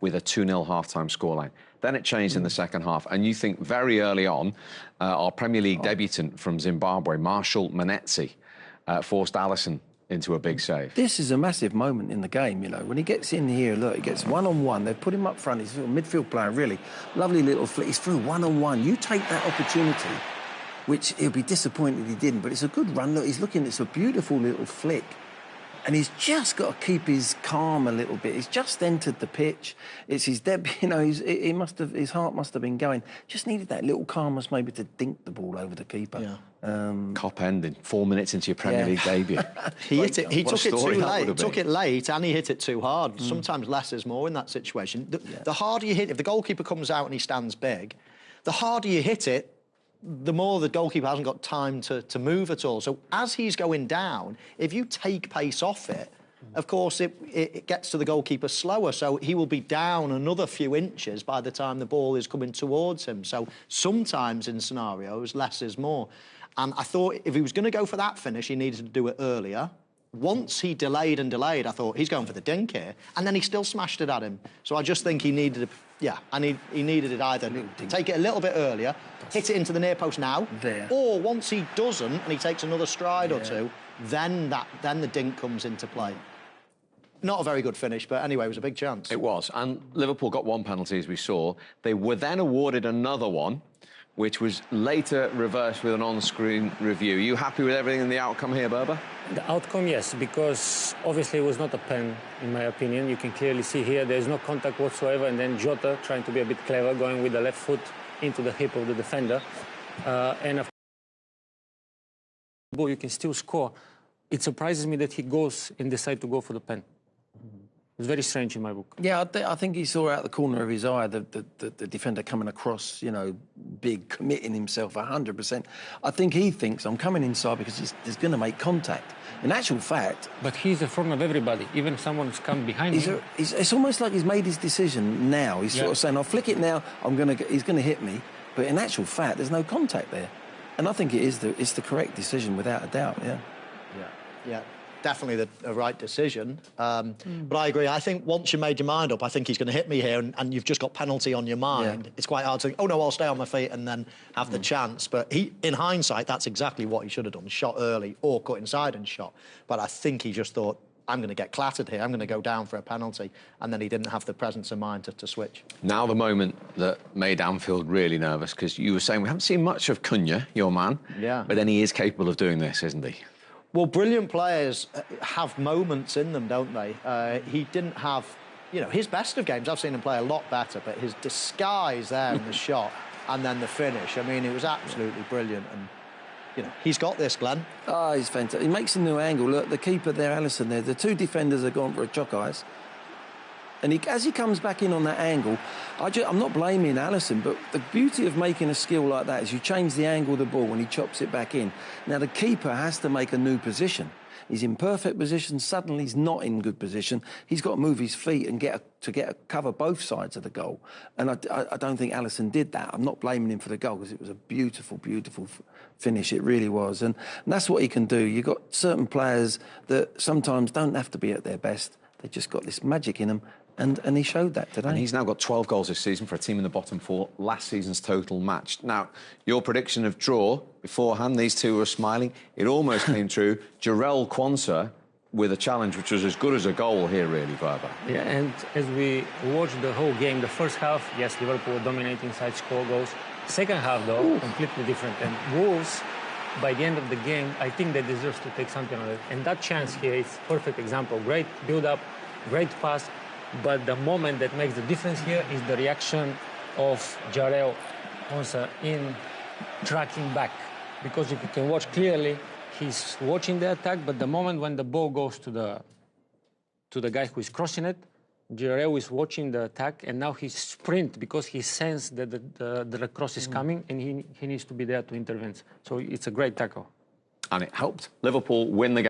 with a 2-0 half-time scoreline. Then it changed in the second half, and you think very early on, our Premier League debutant from Zimbabwe, Marshall Manetsi, forced Alisson into a big save. This is a massive moment in the game, you know. When he gets in here, look, he gets one-on-one. They've put him up front. He's a midfield player, really. Lovely little flick. He's through one-on-one. You take that opportunity, which he'll be disappointed he didn't, but it's a good run. Look, he's looking, it's a beautiful little flick. And he's just got to keep his calm a little bit. He's just entered the pitch. It's his debut, you know, his heart must have been going. Just needed that little calmness maybe to dink the ball over the keeper. Yeah. Cop ending, 4 minutes into your Premier League debut. He hit it. He took it too late. Took it late, and he hit it too hard. Sometimes less is more in that situation. The harder you hit, if the goalkeeper comes out and he stands big, the harder you hit it, the more the goalkeeper hasn't got time to move at all. So as he's going down, if you take pace off it, of course, it gets to the goalkeeper slower, so he will be down another few inches by the time the ball is coming towards him. So sometimes in scenarios, less is more. And I thought if he was going to go for that finish, he needed to do it earlier. Once he delayed and delayed, I thought, he's going for the dink here. And then he still smashed it at him. So I just think he needed, he needed it either take it a little bit earlier, hit it into the near post now, or once he doesn't and he takes another stride or two, then the dink comes into play. Not a very good finish, but anyway, it was a big chance. It was, and Liverpool got one penalty, as we saw. They were then awarded another one, which was later reversed with an on-screen review. Are you happy with everything in the outcome here, Berber? The outcome, yes, because obviously it was not a pen, in my opinion. You can clearly see here there's no contact whatsoever, and then Jota, trying to be a bit clever, going with the left foot into the hip of the defender. And of course, you can still score. It surprises me that he goes and decides to go for the pen. It's very strange in my book. Yeah, I think he saw out the corner of his eye the defender coming across, you know, big, committing himself 100%. I think he thinks, I'm coming inside because he's going to make contact. In actual fact... But he's in front of everybody, even if someone's come behind him. It's almost like he's made his decision now. He's sort of saying, I'll flick it now, he's going to hit me. But in actual fact, there's no contact there. And I think it's the correct decision, without a doubt, Yeah. Definitely the right decision. But I agree. I think once you made your mind up, I think he's going to hit me here, and you've just got penalty on your mind. Yeah. It's quite hard to think, oh, no, I'll stay on my feet and then have the chance. But in hindsight, that's exactly what he should have done. Shot early or cut inside and shot. But I think he just thought, I'm going to get clattered here. I'm going to go down for a penalty. And then he didn't have the presence of mind to switch. Now the moment that made Anfield really nervous, because you were saying we haven't seen much of Cunha, your man. Yeah. But then he is capable of doing this, isn't he? Well, brilliant players have moments in them, don't they? He didn't have, you know, his best of games. I've seen him play a lot better, but his disguise there in the shot and then the finish, I mean, it was absolutely brilliant. And, you know, he's got this, Glenn. Oh, he's fantastic. He makes a new angle. Look, the keeper there, Alisson there, the two defenders are gone for a chock ice. And as he comes back in on that angle, I'm not blaming Alisson, but the beauty of making a skill like that is you change the angle of the ball when he chops it back in. Now, the keeper has to make a new position. He's in perfect position. Suddenly, he's not in good position. He's got to move his feet and cover both sides of the goal. And I don't think Alisson did that. I'm not blaming him for the goal because it was a beautiful, beautiful finish. It really was. And that's what he can do. You've got certain players that sometimes don't have to be at their best. They've just got this magic in them. And he showed that today. And he's now got 12 goals this season for a team in the bottom four, last season's total matched. Now, your prediction of draw beforehand, these two were smiling. It almost came true. Jarell Quansah with a challenge which was as good as a goal here, really, Berber. Yeah, and as we watched the whole game, the first half, yes, Liverpool were dominating inside, score goals. Second half, though, completely different. And Wolves, by the end of the game, I think they deserve to take something on it. And that chance here is a perfect example. Great build-up, great pass. But the moment that makes the difference here is the reaction of Jarell Quansah in tracking back. Because if you can watch clearly, he's watching the attack, but the moment when the ball goes to the guy who is crossing it, Jarell is watching the attack, and now he sprint because he sensed that the cross is coming, and he needs to be there to intervene. So it's a great tackle. And it helped Liverpool win the game.